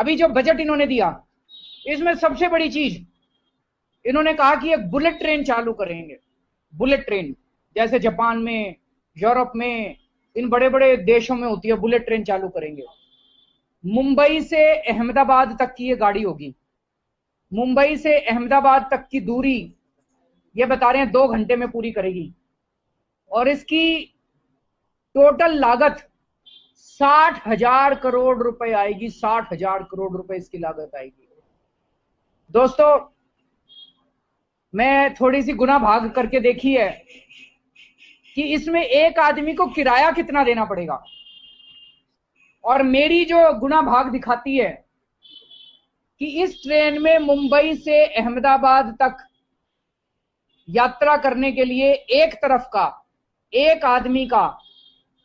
अभी जो बजट इन्होंने दिया, इसमें सबसे बड़ी चीज इन्होंने कहा कि एक बुलेट ट्रेन चालू करेंगे। बुलेट ट्रेन जैसे जापान में, यूरोप में, इन बड़े बड़े देशों में होती है, बुलेट ट्रेन चालू करेंगे। मुंबई से अहमदाबाद तक की ये गाड़ी होगी। मुंबई से अहमदाबाद तक की दूरी ये बता रहे हैं 2 घंटे में पूरी करेगी। और इसकी टोटल लागत 60,000 करोड़ रुपए आएगी। 60,000 करोड़ रुपए इसकी लागत आएगी। दोस्तों, मैं थोड़ी सी गुना भाग करके देखी है कि इसमें एक आदमी को किराया कितना देना पड़ेगा, और मेरी जो गुना भाग दिखाती है कि इस ट्रेन में मुंबई से अहमदाबाद तक यात्रा करने के लिए एक तरफ का एक आदमी का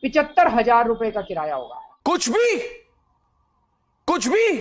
75,000 रुपए का किराया होगा। कुछ भी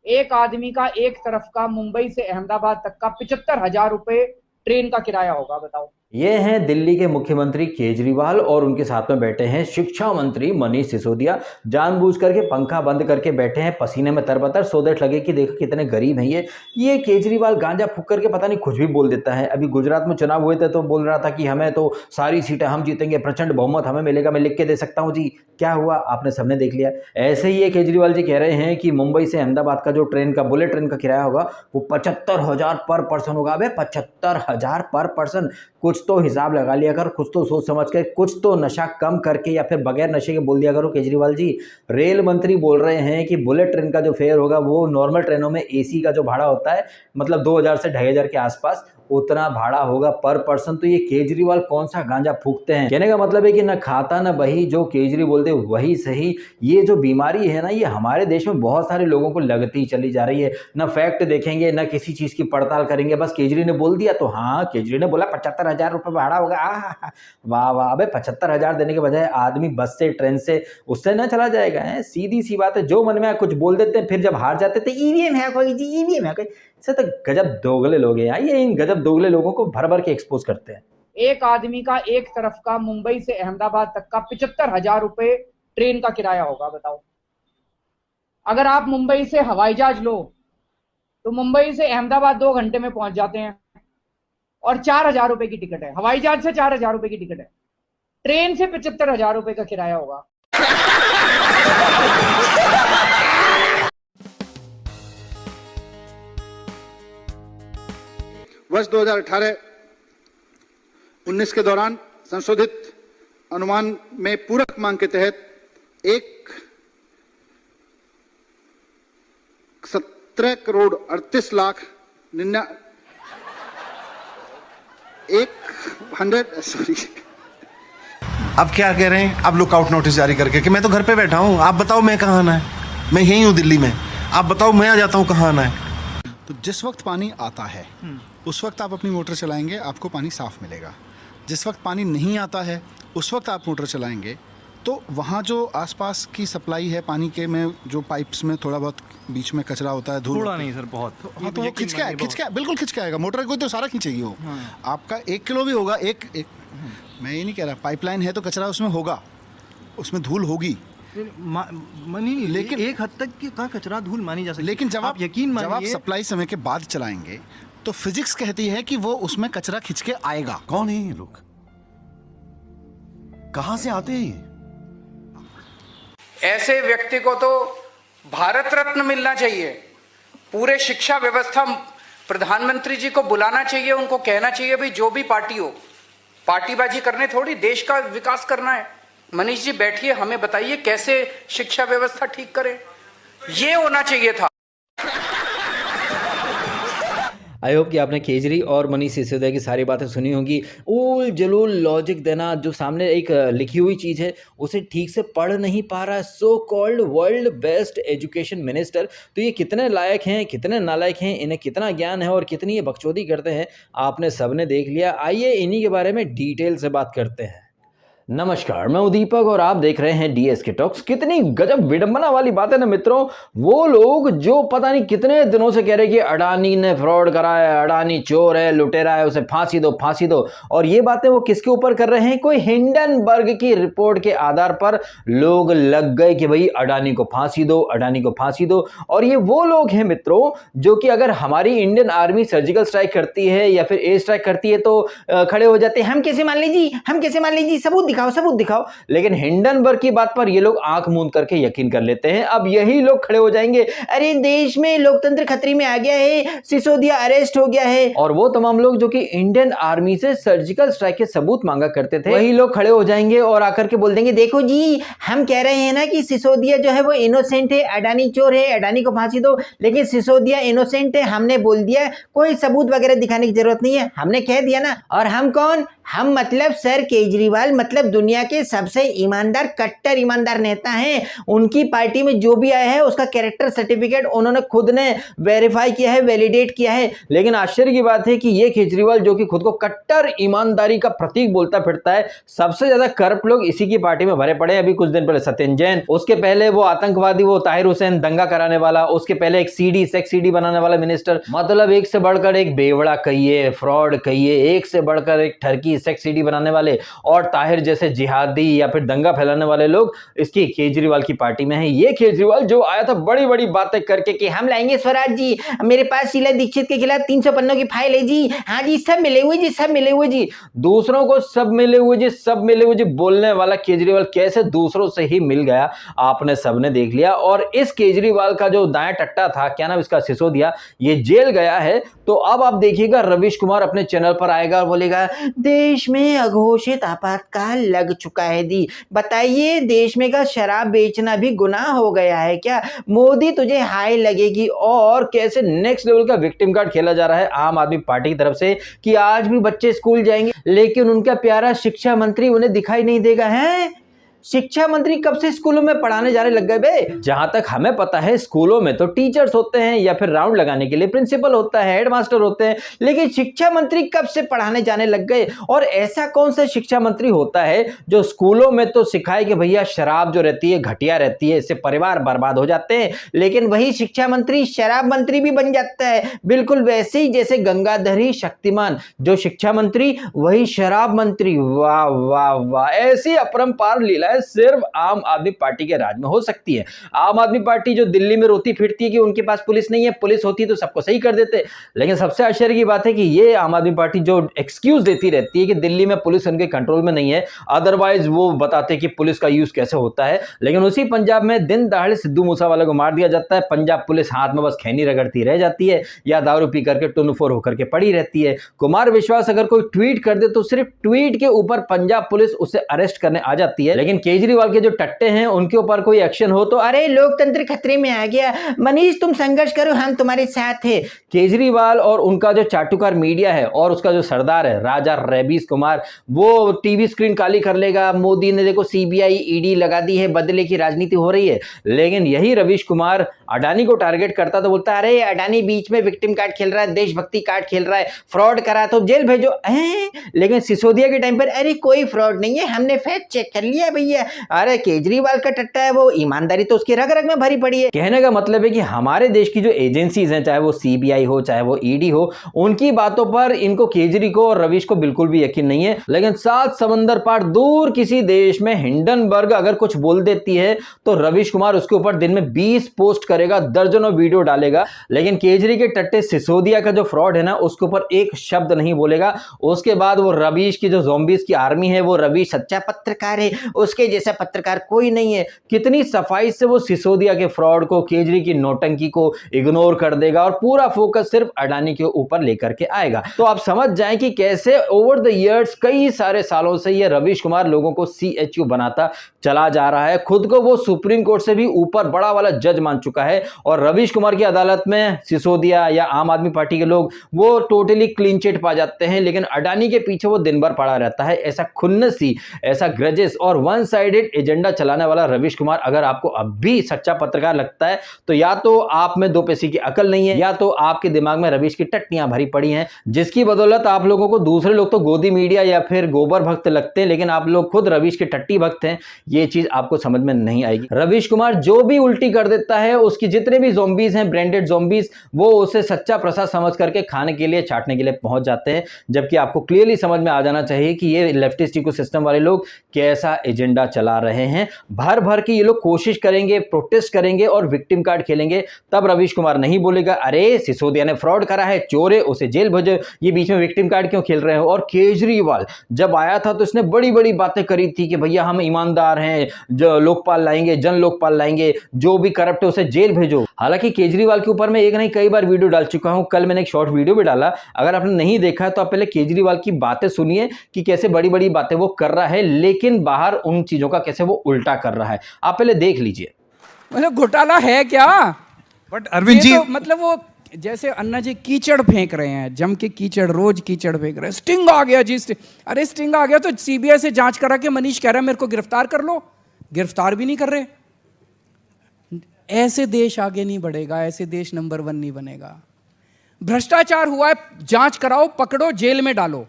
एक आदमी का एक तरफ का मुंबई से अहमदाबाद तक का 75,000 रुपए ट्रेन का किराया होगा। बताओ। ये हैं दिल्ली के मुख्यमंत्री केजरीवाल और उनके साथ में बैठे हैं शिक्षा मंत्री मनीष सिसोदिया। जानबूझ करके पंखा बंद करके बैठे हैं, पसीने में तरबतर, सो दैट लगे कि देखो कितने गरीब हैं ये केजरीवाल गांजा फूंक करके पता नहीं कुछ भी बोल देता है। अभी गुजरात में चुनाव हुए थे तो बोल रहा था कि हमें तो सारी सीटें हम जीतेंगे, प्रचंड बहुमत हमें मिलेगा, मैं लिख के दे सकता हूँ जी। क्या हुआ आपने सबने देख लिया। ऐसे ही ये केजरीवाल जी कह रहे हैं कि मुंबई से अहमदाबाद का जो ट्रेन का बुलेट ट्रेन का किराया होगा वो 75,000 पर पर्सन होगा। अबे 75,000 पर पर्सन, कुछ तो हिसाब लगा लिया कर, कुछ तो सोच समझ के, कुछ तो नशा कम करके या फिर बगैर नशे के बोल दिया करो। केजरीवाल जी, रेल मंत्री बोल रहे हैं कि बुलेट ट्रेन का जो फेयर होगा वो नॉर्मल ट्रेनों में एसी का जो भाड़ा होता है मतलब 2,000 से 2,500 के आसपास उतना भाड़ा होगा पर पर्सन। तो ये केजरीवाल कौन सा गांजा फूकते हैं। कहने का मतलब है कि न खाता न बही, जो केजरी बोलते वही सही। ये जो बीमारी है ना, ये हमारे देश में बहुत सारे लोगों को लगती चली जा रही है। न फैक्ट देखेंगे न किसी चीज की पड़ताल करेंगे, बस केजरी ने बोल दिया तो हाँ, केजरी ने बोला 75,000 रुपये भाड़ा होगा, वाह वाह। अबे 75,000 देने के बजाय आदमी बस से, ट्रेन से, उससे न चला जाएगा। है सीधी सी बात है, जो मन में आए कुछ बोल देते हैं, फिर जब हार जाते थे ईवीएम है कोई जी, ईवीएम है कोई। से तो गजब दोगले लोग हैं। ये इन गजब दोगले लोगों को भर भर के एक्सपोज करते हैं। एक आदमी का एक तरफ का मुंबई से अहमदाबाद तक का 75,000 रुपए ट्रेन का किराया होगा। बताओ। अगर आप मुंबई से हवाई जहाज लो तो मुंबई से अहमदाबाद 2 घंटे में पहुंच जाते हैं, और 4,000 रुपए की टिकट है। हवाई जहाज से 4,000 रुपए की टिकट है, ट्रेन से 75,000 रुपए का किराया होगा। वर्ष 2018-19 के दौरान संशोधित अनुमान में पूरक मांग के तहत 17 करोड़ 38 लाख 100 अब क्या कह रहे हैं? अब लुकआउट नोटिस जारी करके कि मैं तो घर पे बैठा हूं, आप बताओ मैं कहाँ आना है। मैं यहीं हूं दिल्ली में, आप बताओ मैं आ जाता हूं, कहाँ आना है। तो जिस वक्त पानी आता है उस वक्त आप अपनी मोटर चलाएंगे, आपको पानी साफ मिलेगा। जिस वक्त पानी नहीं आता है उस वक्त आप मोटर चलाएंगे तो वहाँ जो आसपास की सप्लाई है पानी के में, जो पाइप्स में थोड़ा बहुत बीच में कचरा होता है, धूल, थोड़ा नहीं सर, बहुत। हाँ, तो वो खिंच के बिल्कुल खिंच के आएगा। मोटर को तो सारा खींचेगी वो। आपका 1 किलो भी होगा, एक मैं ये नहीं कह रहा, पाइपलाइन है तो कचरा उसमें होगा, उसमें धूल होगी, नहीं, लेकिन एक हद तक का कचरा धूल मानी जा सकती है। लेकिन जब आप सप्लाई समय के बाद चलाएंगे तो फिजिक्स कहती है कि वो उसमें कचरा खिंच के आएगा। कौन है ये लोग, कहां से आते हैं? ऐसे व्यक्ति को तो भारत रत्न मिलना चाहिए। पूरे शिक्षा व्यवस्था, प्रधानमंत्री जी को बुलाना चाहिए, उनको कहना चाहिए भाई जो भी पार्टी हो, पार्टीबाजी करने थोड़ी, देश का विकास करना है। मनीष जी बैठिए, हमें बताइए कैसे शिक्षा व्यवस्था ठीक करें, ये होना चाहिए था। आई होप कि आपने केजरी और मनीष सिसोदिया की सारी बातें सुनी होंगी। उल जलूल लॉजिक देना, जो सामने एक लिखी हुई चीज़ है उसे ठीक से पढ़ नहीं पा रहा, so called world best education minister. तो ये कितने लायक हैं, कितने नालायक हैं, इन्हें कितना ज्ञान है और कितनी ये बकचोदी करते हैं, आपने सबने देख लिया। आइए इन्हीं के बारे में डिटेल से बात करते हैं। नमस्कार, मैं हूं दीपक और आप देख रहे हैं डीएसके टॉक्स। कितनी गजब विडंबना वाली बात है ना मित्रों। वो लोग जो पता नहीं कितने दिनों से कह रहे कि अडानी ने फ्रॉड करा है, अडानी चोर है, लुटेरा है, उसे फांसी दो फांसी दो। और ये बातें वो किसके ऊपर कर रहे हैं? कोई हिंडनबर्ग की रिपोर्ट के आधार पर लोग लग गए कि भाई अडानी को फांसी दो, अडानी को फांसी दो। और ये वो लोग हैं मित्रों जो कि अगर हमारी इंडियन आर्मी सर्जिकल स्ट्राइक करती है या फिर एयर स्ट्राइक करती है तो खड़े हो जाते हैं, हम कैसे मान लीजिए, हम कैसे मान लीजिए, सबूत दिखाओ। लेकिन हिंडनबर्ग की बात पर ये लोग आंख मूंद करके यकीन कर लेते हैं। अब यही लोग खड़े हो जाएंगे, अरे देश में लोकतंत्र खतरे में आ गया है, सिसोदिया अरेस्ट हो गया है। और वो तमाम लोग जो कि इंडियन आर्मी से सर्जिकल स्ट्राइक के सबूत मांगा करते थे, वही लोग खड़े हो जाएंगे और आकर के बोल देंगे, देखो जी हम कह रहे हैं ना कि सिसोदिया जो है वो इनोसेंट है, अडानी चोर है, अडानी को फांसी दो। लेकिन सिसोदिया इनोसेंट है, हमने बोल दिया, कोई सबूत वगैरह दिखाने की जरूरत नहीं है, हमने कह दिया ना। और हम कौन? हम मतलब सर केजरीवाल, मतलब दुनिया के सबसे ईमानदार, कट्टर ईमानदार नेता हैं। उनकी पार्टी में जो भी आया है उसका कैरेक्टर सर्टिफिकेट उन्होंने खुद ने वेरीफाई किया है, वैलिडेट किया है। लेकिन आश्चर्य की बात है कि ये केजरीवाल जो कि खुद को कट्टर ईमानदारी का प्रतीक बोलता फिरता है, सबसे ज्यादा करप्ट लोग इसी की पार्टी में भरे पड़े हैं। अभी कुछ दिन पहले सत्येंद्र जैन, उसके पहले वो आतंकवादी वो ताहिर हुसैन दंगा कराने वाला, उसके पहले एक सीडी सेक्स सीडी बनाने वाला मिनिस्टर। मतलब एक से बढ़कर एक बेवड़ा कहिए, फ्रॉड कहिए, एक से बढ़कर एक ठरकी सेक्स सीडी बनाने वाले और ताहिर जैसे जिहादी या फिर दंगा फैलाने वाले लोग इसकी केजरीवाल की पार्टी में है। ये केजरीवाल जो आया था बड़ी बड़ी बातें करके कि हम लाएंगे स्वराज जी, मेरे पास शीला दीक्षित के खिलाफ 300 पन्नों की फाइल है जी, हाँ जी सब मिले हुए जी, सब मिले हुए जी। दूसरों को सब मिले हुए जी, सब मिले हुए जी बोलने वाला केजरीवाल कैसे दूसरों से ही मिल गया, आपने सबने देख लिया। और इस केजरीवाल का जो दाएं टट्टा था, क्या नाम इसका, सिसोदिया, ये जेल गया है। तो अब आप देखिएगा रवीश कुमार अपने चैनल पर आएगा और बोलेगा देश में अघोषित आपातकाल लग चुका है दी, बताइए देश में का शराब बेचना भी गुनाह हो गया है क्या? मोदी तुझे हाय लगेगी। और कैसे नेक्स्ट लेवल का विक्टिम कार्ड खेला जा रहा है आम आदमी पार्टी की तरफ से कि आज भी बच्चे स्कूल जाएंगे लेकिन उनका प्यारा शिक्षा मंत्री उन्हें दिखाई नहीं देगा। है शिक्षा मंत्री कब से स्कूलों में पढ़ाने जाने लग गए बे? जहां तक हमें पता है स्कूलों में तो टीचर्स होते हैं या फिर राउंड लगाने के लिए प्रिंसिपल होता है, हेडमास्टर होते हैं, लेकिन शिक्षा मंत्री कब से पढ़ाने जाने लग गए? और ऐसा कौन सा शिक्षा मंत्री होता है जो स्कूलों में तो सिखाए कि भैया शराब जो रहती है घटिया रहती है, इससे परिवार बर्बाद हो जाते हैं, लेकिन वही शिक्षा मंत्री शराब मंत्री भी बन जाता है। बिल्कुल वैसे ही जैसे गंगाधरी शक्तिमान जो शिक्षा मंत्री वही शराब मंत्री। वाह वाह वाह, ऐसी अपरंपार लीला सिर्फ आम आदमी पार्टी के राज में हो सकती है। आम आदमी पार्टी जो दिल्ली में रोती फिरती है कि उनके पास पुलिस नहीं है, पुलिस होती तो सबको सही कर देते। लेकिन सबसे आश्चर्य की बात है कि ये आम आदमी पार्टी जो एक्सक्यूज देती रहती है कि दिल्ली में पुलिस उनके कंट्रोल में नहीं है, अदरवाइज वो बताते कि पुलिस का यूज कैसे होता है। लेकिन उसी पंजाब में दिन दहाड़े सिद्धू मूसावाला को मार दिया जाता है, पंजाब पुलिस हाथ में बस खैनी रगड़ती रह जाती है या दारू पी करके टुनफोर होकर के पड़ी रहती है। कुमार विश्वास अगर कोई ट्वीट कर दे तो सिर्फ ट्वीट के ऊपर पंजाब पुलिस उसे अरेस्ट करने आ जाती है। लेकिन केजरीवाल के जो टट्टे हैं उनके ऊपर कोई एक्शन हो तो अरे लोकतंत्र खतरे में आ गया, मनीष तुम संघर्ष करो, हम तुम्हारे साथ हैं। केजरीवाल और उनका जो चाटुकार मीडिया है और उसका जो सरदार है राजा रवीश कुमार, वो टीवी स्क्रीन काली कर लेगा। मोदी ने देखो सीबीआई ईडी लगा दी है, बदले की राजनीति हो रही है। लेकिन यही रवीश कुमार अडानी को टारगेट करता तो बोलता अरे अडानी बीच में विक्टिम कार्ड खेल रहा है, देशभक्ति कार्ड खेल रहा है, फ्रॉड करा तो जेल भेजो। लेकिन सिसोदिया के टाइम पर अरे कोई फ्रॉड नहीं है, हमने फैक्ट चेक कर लिया भैया। अरे केजरीवाल का टट्टा है वो, ईमानदारी तो उसकी रग रग में भरी पड़ी है। कहने का मतलब है कि हमारे देश की जो एजेंसीज हैं, चाहे वो सीबीआई हो चाहे वो ईडी हो, उनकी बातों पर इनको केजरी को और रवीश को बिल्कुल भी यकीन नहीं है। लेकिन 7 समंदर पार दूर किसी देश में हिंडनबर्ग अगर कुछ बोल देती है तो रवीश कुमार उसके ऊपर दिन में 20 पोस्ट करेगा, दर्जनों वीडियो डालेगा। लेकिन केजरी के टट्टे सिसोदिया का जो फ्रॉड है ना उसके ऊपर एक शब्द नहीं बोलेगा। उसके बाद वो रवीश की जो ज़ॉम्बीज की आर्मी है, वो रवीश सच्चा पत्रकार है, उसके जैसा पत्रकार कोई नहीं है। कितनी सफाई से वो सिसोदिया के फ्रॉड को, केजरी की नौटंकी को इग्नोर कर देगा और पूरा फोकस सिर्फ अडानी के ऊपर लेकर के आएगा। तो आप समझ जाएं कि कैसे ओवर द इयर्स कई सारे सालों से ये रवीश कुमार लोगों को CHU बनाता चला जा रहा है। खुद को वो सुप्रीम कोर्ट से भी ऊपर बड़ा वाला जज मान चुका है और रवीश कुमार की अदालत में सिसोदिया या आम आदमी पार्टी के लोग वो टोटली क्लीन चिट पा जाते हैं। लेकिन अडानी के पीछे वो दिन भर पड़ा रहता है। ऐसा खुन्नसी, ऐसा ग्रजेस और वंश साइडेड एजेंडा चलाने वाला रवीश कुमार अगर आपको अब भी सच्चा पत्रकार लगता है तो या तो आप में दो पैसे की अकल नहीं है या तो आपके दिमाग में रवीश की टट्टियां भरी पड़ी हैं, जिसकी बदौलत आप लोगों को दूसरे लोग तो गोदी मीडिया या फिर गोबर भक्त लगते हैं, लेकिन आप लोग खुद रवीश के टट्टी भक्त हैं। ये चीज आपको समझ में नहीं आएगी। रवीश कुमार जो भी उल्टी कर देता है, उसकी जितने भी ज़ॉम्बीज हैं, ब्रांडेड ज़ॉम्बीज, वो उसे सच्चा प्रसाद समझ करके खाने के लिए, चाटने के लिए पहुंच जाते हैं। जबकि आपको क्लियरली समझ में आ जाना चाहिए कि ये लेफ्टिस्ट इकोसिस्टम वाले लोग कैसा एजेंडा चला रहे हैं। भर भर के ये लोग कोशिश करेंगे, प्रोटेस्ट करेंगे और विक्टिम कार्ड खेलेंगे, तब रवीश कुमार नहीं बोलेगा अरे सिसोदिया ने फ्रॉड करा है, चोर है, उसे जेल भेजो, ये बीच में विक्टिम कार्ड क्यों खेल रहे हो। और केजरीवाल जब आया था तो इसने बड़ी बड़ी बातें करी थी कि भैया हम ईमानदार हैं, जो लोकपाल लाएंगे, जन लोकपाल लाएंगे, जो भी करप्ट है उसे जेल भेजो। हालांकि केजरीवाल के ऊपर मैं एक नहीं कई बार वीडियो डाल चुका हूं, कल मैंने एक शॉर्ट वीडियो भी डाला, अगर आपने नहीं देखा है तो आप पहले केजरीवाल की बातें सुनिए कि कैसे बड़ी बड़ी बातें वो कर रहा है, लेकिन बाहर उन चीजों का कैसे वो उल्टा कर रहा है, आप पहले देख लीजिए। मतलब घोटाला है क्या? बट अरविंद जी, तो मतलब वो जैसे अन्ना जी कीचड़ फेंक रहे हैं, जम के कीचड़, रोज कीचड़ फेंक रहे हैं। स्टिंग आ गया जी, अरे स्टिंग आ गया तो सीबीआई से जांच करा के मनीष कह रहा है मेरे को गिरफ्तार कर लो, गिरफ्तार भी नहीं कर रहे। ऐसे देश आगे नहीं बढ़ेगा, ऐसे देश नंबर 1 नहीं बनेगा। भ्रष्टाचार हुआ है, जांच कराओ, पकड़ो, जेल में डालो।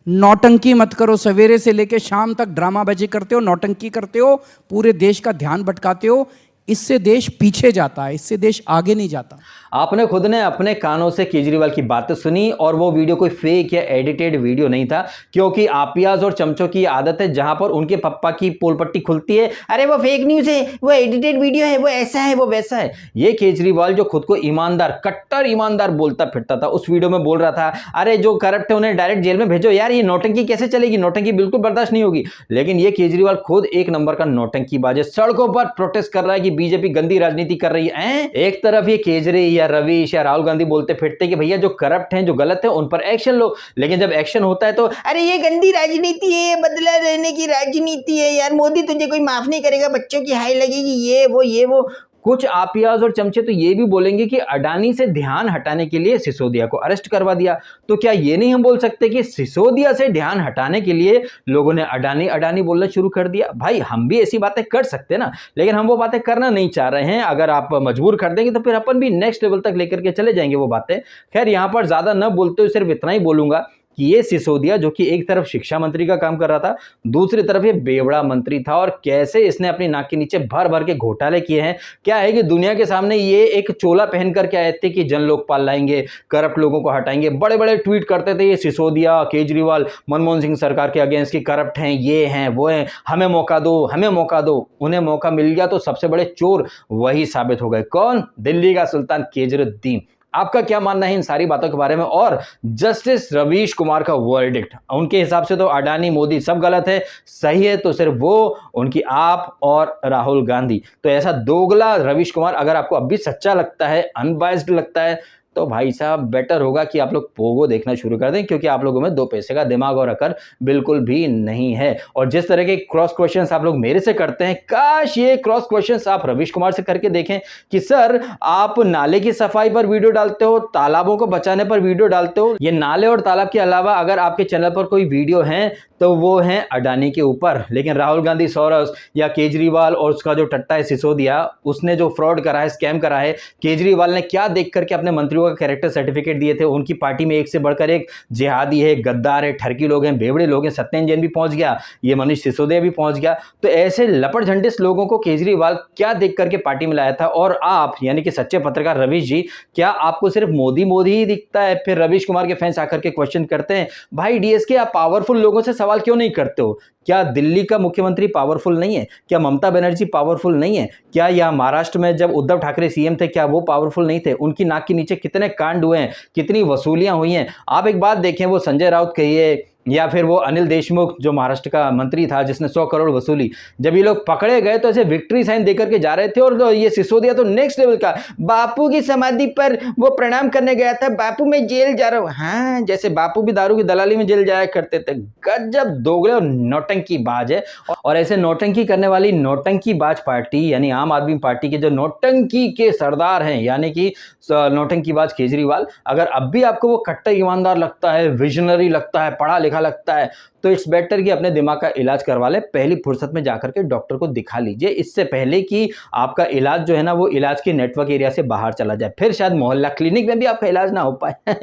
नौटंकी मत करो, सवेरे से लेके शाम तक ड्रामाबाजी करते हो, नौटंकी करते हो, पूरे देश का ध्यान भटकाते हो। इससे देश पीछे जाता है, इससे देश आगे नहीं जाता। आपने खुद ने अपने कानों से केजरीवाल की बातें सुनी और वो वीडियो कोई फेक या एडिटेड वीडियो नहीं था, क्योंकि आपियाज और चमचों की आदत है जहां पर उनके पप्पा की पोलपट्टी खुलती है, अरे वो फेक न्यूज है, वो एडिटेड वीडियो है, वो ऐसा है, वो वैसा है। ये केजरीवाल जो खुद को ईमानदार, कट्टर ईमानदार बोलता फिरता था, उस वीडियो में बोल रहा था अरे जो करप्ट है उन्हें डायरेक्ट जेल में भेजो, यार ये नौटंकी कैसे चलेगी, नौटंकी बिल्कुल बर्दाश्त नहीं होगी। लेकिन ये केजरीवाल खुद एक नंबर का नौटंकीबाज है, सड़कों पर प्रोटेस्ट कर रहा है कि बीजेपी गंदी राजनीति कर रही है। एक तरफ ये केजरी या रवीश या राहुल गांधी बोलते फिरते कि भैया जो करप्ट हैं, जो गलत है, उन पर एक्शन लो, लेकिन जब एक्शन होता है तो अरे ये गंदी राजनीति है, बदला रहने की राजनीति है, यार मोदी तुझे कोई माफ नहीं करेगा, बच्चों की हाई लगेगी, ये वो। कुछ आपियाज और चमचे तो ये भी बोलेंगे कि अडानी से ध्यान हटाने के लिए सिसोदिया को अरेस्ट करवा दिया। तो क्या ये नहीं हम बोल सकते कि सिसोदिया से ध्यान हटाने के लिए लोगों ने अडानी अडानी बोलना शुरू कर दिया? भाई हम भी ऐसी बातें कर सकते ना, लेकिन हम वो बातें करना नहीं चाह रहे हैं। अगर आप मजबूर कर देंगे तो फिर अपन भी नेक्स्ट लेवल तक लेकर के चले जाएंगे वो बातें। खैर यहाँ पर ज्यादा न बोलते हुए सिर्फ इतना ही बोलूंगा कि ये सिसोदिया जो कि एक तरफ शिक्षा मंत्री का काम कर रहा था, दूसरी तरफ ये बेवड़ा मंत्री था, और कैसे इसने अपनी नाक के नीचे भर भर के घोटाले किए हैं। क्या है कि दुनिया के सामने ये एक चोला पहन करके आए थे कि जन लोकपाल लाएंगे, करप्ट लोगों को हटाएंगे, बड़े बड़े ट्वीट करते थे ये सिसोदिया, केजरीवाल, मनमोहन सिंह सरकार के अगेंस्ट की करप्ट हैं, ये हैं, वो हैं, हमें मौका दो, हमें मौका दो। उन्हें मौका मिल गया तो सबसे बड़े चोर वही साबित हो गए। कौन? दिल्ली का सुल्तान केजरुद्दीन। आपका क्या मानना है इन सारी बातों के बारे में? और जस्टिस रवीश कुमार का वर्डिक्ट, उनके हिसाब से तो अडानी मोदी सब गलत है, सही है तो सिर्फ वो, उनकी आप और राहुल गांधी। तो ऐसा दोगला रवीश कुमार अगर आपको अब भी सच्चा लगता है, अनबायस्ड लगता है, तो भाई साहब बेटर होगा कि आप लोग पोगो देखना शुरू कर दें, क्योंकि आप लोगों में दो पैसे का दिमाग और अकल बिल्कुल भी नहीं है। और जिस तरह के क्रॉस क्वेश्चंस आप लोग मेरे से करते हैं, काश ये क्रॉस क्वेश्चंस आप रवीश कुमार से करके देखें कि सर आप नाले की सफाई पर वीडियो डालते हो, तालाबों को बचाने पर वीडियो डालते हो, ये नाले और तालाब के अलावा अगर आपके चैनल पर कोई वीडियो है तो वो है अडानी के ऊपर। लेकिन राहुल गांधी सोरस या केजरीवाल और उसका जो टट्टा है सिसोदिया, उसने जो फ्रॉड करा है, स्कैम करा है, केजरीवाल ने क्या देख करके अपने मंत्रियों का कैरेक्टर सर्टिफिकेट दिए थे। उनकी पार्टी में एक से बढ़कर एक जिहादी है, गद्दार है, ठरकी लोग हैं, बेवड़े लोग हैं, सत्येंद्र जैन भी पहुंच गया, ये मनीष सिसोदिया भी पहुंच गया। तो ऐसे लपट झंडिस लोगों को केजरीवाल क्या देख करके पार्टी में लाया था? और आप यानी कि सच्चे पत्रकार रवीश जी, क्या आपको सिर्फ मोदी मोदी ही दिखता है? फिर रवीश कुमार के फैंस आकर के क्वेश्चन करते हैं, भाई डीएसके आप पावरफुल लोगों से सवाल क्यों नहीं करते हो? क्या दिल्ली का मुख्यमंत्री पावरफुल नहीं है? क्या ममता बनर्जी पावरफुल नहीं है? क्या या महाराष्ट्र में जब उद्धव ठाकरे सीएम थे, क्या वो पावरफुल नहीं थे? उनकी नाक के नीचे कितने कांड हुए हैं, कितनी वसूलियां हुई हैं। आप एक बात देखें, वो संजय राउत कहिए या फिर वो अनिल देशमुख जो महाराष्ट्र का मंत्री था जिसने 100 करोड़ वसूली, जब ये लोग पकड़े गए तो ऐसे विक्ट्री साइन देकर के जा रहे थे। और ये सिसोदिया तो नेक्स्ट लेवल का, बापू की समाधि पर वो प्रणाम करने गया था, बापू मैं जेल जा रहा हूं। हाँ, जैसे बापू भी दारू की दलाली में जेल जाया करते थे। गजब दोगले और नौटंकी बाज है। और ऐसे नौटंकी करने वाली नौटंकी बाज पार्टी यानी आम आदमी पार्टी के जो नौटंकी के सरदार हैं यानी कि नौटंकी बाज केजरीवाल, अगर अब भी आपको वो कट्टर ईमानदार लगता है, विजनरी लगता है, पढ़ा लिखा जगह लगता है, तो इट्स बेटर कि अपने दिमाग का इलाज करवा ले, पहली फुर्सत में जाकर के डॉक्टर को दिखा लीजिए, इससे पहले कि आपका इलाज जो है ना वो इलाज के नेटवर्क एरिया से बाहर चला जाए, फिर शायद मोहल्ला क्लिनिक में भी आपका इलाज ना हो पाए।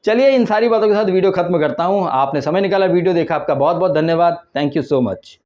चलिए, इन सारी बातों के साथ वीडियो खत्म करता हूँ। आपने समय निकाला, वीडियो देखा, आपका बहुत बहुत धन्यवाद। Thank you so much.